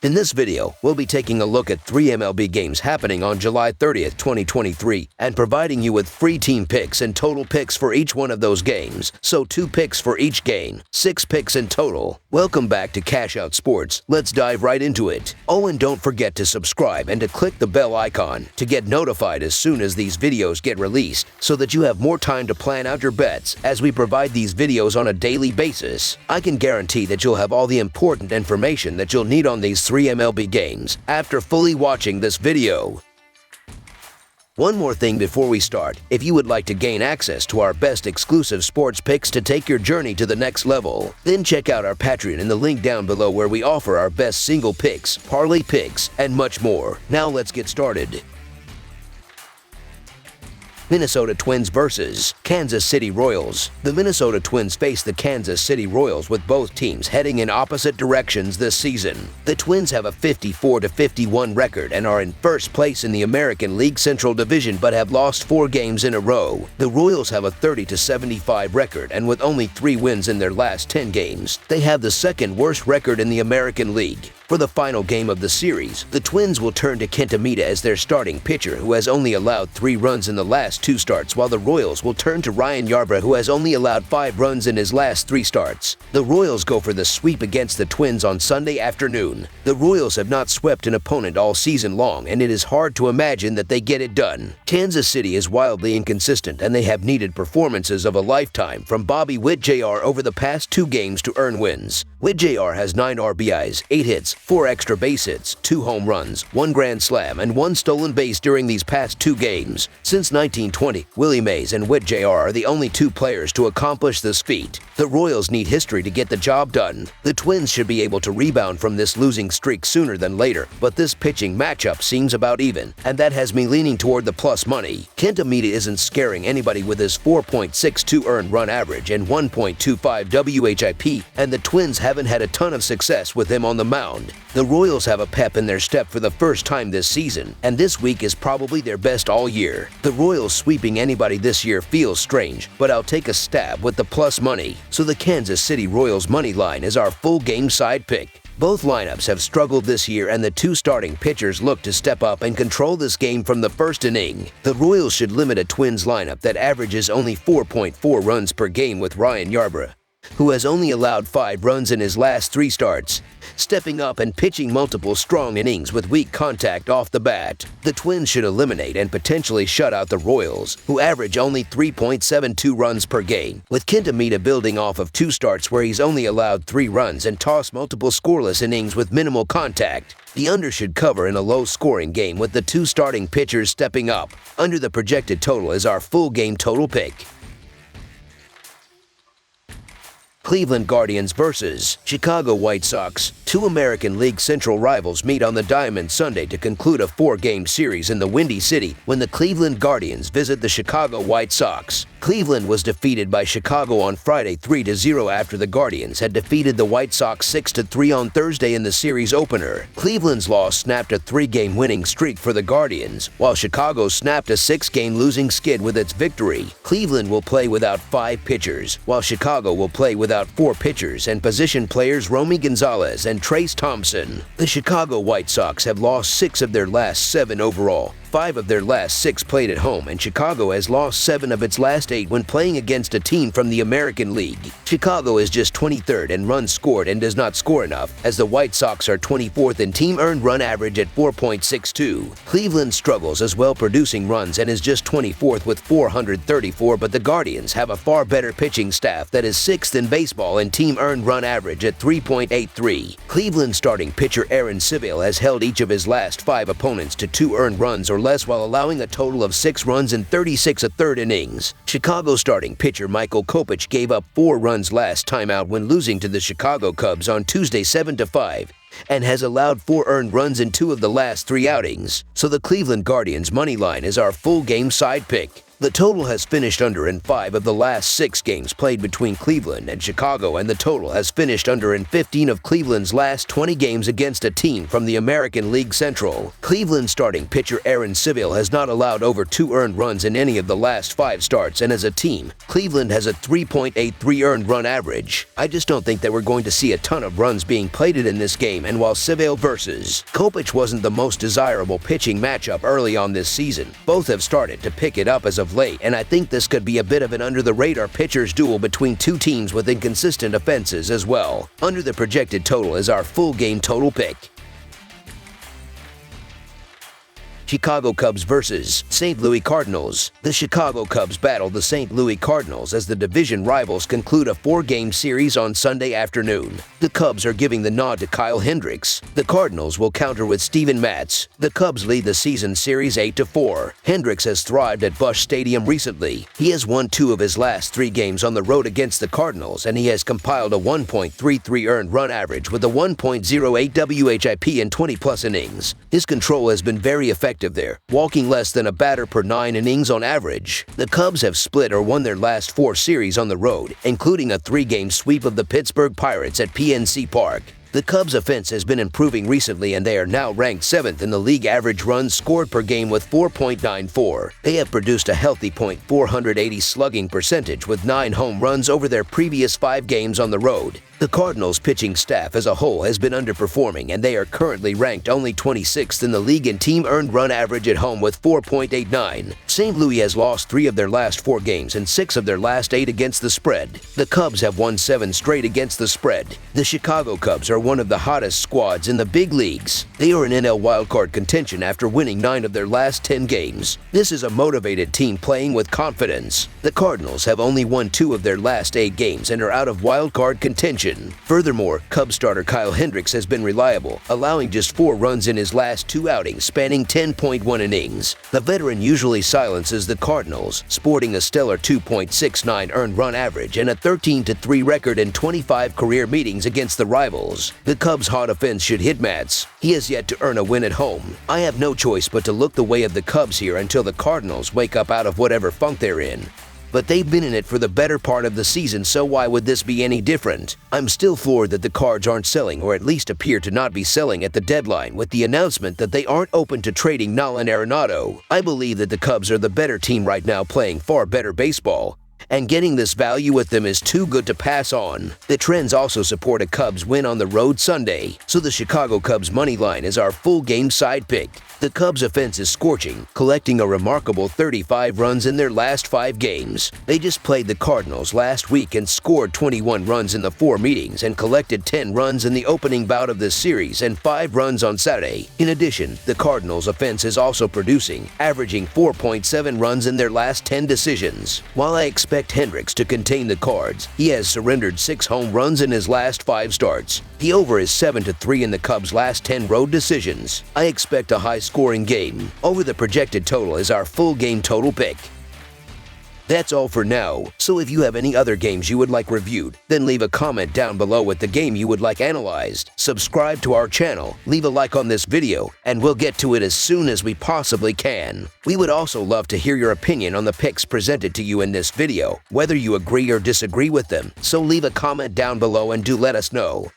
In this video, we'll be taking a look at 3 MLB games happening on July 30th, 2023, and providing you with free team picks and total picks for each one of those games. So 2 picks for each game, 6 picks in total. Welcome back to Cash Out Sports. Let's dive right into it. Oh, and don't forget to subscribe and to click the bell icon to get notified as soon as these videos get released, so that you have more time to plan out your bets as we provide these videos on a daily basis. I can guarantee that you'll have all the important information that you'll need on these 3 MLB games after fully watching this video. One more thing before we start. If you would like to gain access to our best exclusive sports picks to take your journey to the next level, then check out our Patreon in the link down below, where we offer our best single picks, parlay picks, and much more. Now let's get started. Minnesota Twins vs. Kansas City Royals. The Minnesota Twins face the Kansas City Royals, with both teams heading in opposite directions this season. The Twins have a 54-51 record and are in first place in the American League Central Division, but have lost 4 games in a row. The Royals have a 30-75 record, and with only 3 wins in their last 10 games, they have the second worst record in the American League. For the final game of the series, the Twins will turn to Kenta as their starting pitcher, who has only allowed 3 runs in the last 2 starts, while the Royals will turn to Ryan Yarbrough, who has only allowed 5 runs in his last 3 starts. The Royals go for the sweep against the Twins on Sunday afternoon. The Royals have not swept an opponent all season long, and it is hard to imagine that they get it done. Kansas City is wildly inconsistent, and they have needed performances of a lifetime from Bobby Witt Jr. over the past 2 games to earn wins. Witt Jr. has 9 RBIs, 8 hits, 4 extra base hits, 2 home runs, 1 grand slam, and 1 stolen base during these past 2 games. Since 1920, Willie Mays and Witt Jr. are the only 2 players to accomplish this feat. The Royals need history to get the job done. The Twins should be able to rebound from this losing streak sooner than later, but this pitching matchup seems about even, and that has me leaning toward the plus money. Kenta isn't scaring anybody with his 4.62 earned run average and 1.25 WHIP, and the Twins haven't had a ton of success with him on the mound. The Royals have a pep in their step for the first time this season, and this week is probably their best all year. The Royals sweeping anybody this year feels strange, but I'll take a stab with the plus money. So the Kansas City Royals money line is our full game side pick. Both lineups have struggled this year, and the 2 starting pitchers look to step up and control this game from the first inning. The Royals should limit a Twins lineup that averages only 4.4 runs per game, with Ryan Yarbrough, who has only allowed 5 runs in his last 3 starts, stepping up and pitching multiple strong innings with weak contact off the bat. The Twins should eliminate and potentially shut out the Royals, who average only 3.72 runs per game, with Kenta building off of 2 starts where he's only allowed 3 runs and tossed multiple scoreless innings with minimal contact. The under should cover in a low-scoring game, with the 2 starting pitchers stepping up. Under the projected total is our full game total pick. Cleveland Guardians vs. Chicago White Sox. 2 American League Central rivals meet on the diamond Sunday to conclude a 4-game series in the Windy City when the Cleveland Guardians visit the Chicago White Sox. Cleveland was defeated by Chicago on Friday 3-0 after the Guardians had defeated the White Sox 6-3 on Thursday in the series opener. Cleveland's loss snapped a 3-game winning streak for the Guardians, while Chicago snapped a 6-game losing skid with its victory. Cleveland will play without 5 pitchers, while Chicago will play without 4 pitchers and position players Romy Gonzalez and Trace Thompson. The Chicago White Sox have lost 6 of their last 7 overall. 5 of their last 6 played at home, and Chicago has lost 7 of its last 8 when playing against a team from the American League. Chicago is just 23rd in runs scored and does not score enough, as the White Sox are 24th in team earned run average at 4.62. Cleveland struggles as well producing runs and is just 24th with 434, but the Guardians have a far better pitching staff that is 6th in baseball in team earned run average at 3.83. Cleveland starting pitcher Aaron Civale has held each of his last 5 opponents to 2 earned runs or less, while allowing a total of 6 runs in 36 1/3 innings. Chicago starting pitcher Michael Kopech gave up 4 runs last time out when losing to the Chicago Cubs on Tuesday 7-5, and has allowed 4 earned runs in 2 of the last 3 outings. So the Cleveland Guardians money line is our full game side pick. The total has finished under in 5 of the last 6 games played between Cleveland and Chicago, and the total has finished under in 15 of Cleveland's last 20 games against a team from the American League Central. Cleveland starting pitcher Aaron Civil has not allowed over 2 earned runs in any of the last 5 starts, and as a team, Cleveland has a 3.83 earned run average. I just don't think that we're going to see a ton of runs being plated in this game, and while Civil versus Kopech wasn't the most desirable pitching matchup early on this season, both have started to pick it up as of late, and I think this could be a bit of an under-the-radar pitcher's duel between two teams with inconsistent offenses as well. Under the projected total is our full game total pick. Chicago Cubs versus St. Louis Cardinals. The Chicago Cubs battle the St. Louis Cardinals as the division rivals conclude a 4-game series on Sunday afternoon. The Cubs are giving the nod to Kyle Hendricks. The Cardinals will counter with Steven Matz. The Cubs lead the season series 8-4. Hendricks has thrived at Busch Stadium recently. He has won 2 of his last 3 games on the road against the Cardinals, and he has compiled a 1.33 earned run average with a 1.08 WHIP in 20-plus innings. His control has been very effective there, walking less than a batter per 9 innings on average. The Cubs have split or won their last 4 series on the road, including a 3-game sweep of the Pittsburgh Pirates at PNC Park. The Cubs' offense has been improving recently, and they are now ranked 7th in the league average runs scored per game with 4.94. They have produced a healthy .480 slugging percentage with 9 home runs over their previous 5 games on the road. The Cardinals' pitching staff as a whole has been underperforming, and they are currently ranked only 26th in the league in team earned run average at home with 4.89. St. Louis has lost 3 of their last 4 games and 6 of their last 8 against the spread. The Cubs have won 7 straight against the spread. The Chicago Cubs are one of the hottest squads in the big leagues. They are in NL wildcard contention after winning 9 of their last 10 games. This is a motivated team playing with confidence. The Cardinals have only won 2 of their last 8 games and are out of wildcard contention. Furthermore, Cubs starter Kyle Hendricks has been reliable, allowing just 4 runs in his last 2 outings spanning 10.1 innings. The veteran usually silences the Cardinals, sporting a stellar 2.69 earned run average and a 13-3 record in 25 career meetings against the rivals. The Cubs' hot offense should hit Matz. He has yet to earn a win at home. I have no choice but to look the way of the Cubs here until the Cardinals wake up out of whatever funk they're in. But they've been in it for the better part of the season, so why would this be any different? I'm still floored that the Cards aren't selling, or at least appear to not be selling at the deadline, with the announcement that they aren't open to trading Nolan Arenado. I believe that the Cubs are the better team right now, playing far better baseball, and getting this value with them is too good to pass on. The trends also support a Cubs win on the road Sunday, so the Chicago Cubs money line is our full game side pick. The Cubs' offense is scorching, collecting a remarkable 35 runs in their last 5 games. They just played the Cardinals last week and scored 21 runs in the 4 meetings and collected 10 runs in the opening bout of this series and 5 runs on Saturday. In addition, the Cardinals' offense is also producing, averaging 4.7 runs in their last 10 decisions. While I expect Hendricks to contain the Cards, he has surrendered 6 home runs in his last 5 starts. The over is 7-3 in the Cubs' last 10 road decisions. I expect a high-scoring game. Over the projected total is our full game total pick. That's all for now, so if you have any other games you would like reviewed, then leave a comment down below with the game you would like analyzed. Subscribe to our channel, leave a like on this video, and we'll get to it as soon as we possibly can. We would also love to hear your opinion on the picks presented to you in this video, whether you agree or disagree with them, so leave a comment down below and do let us know.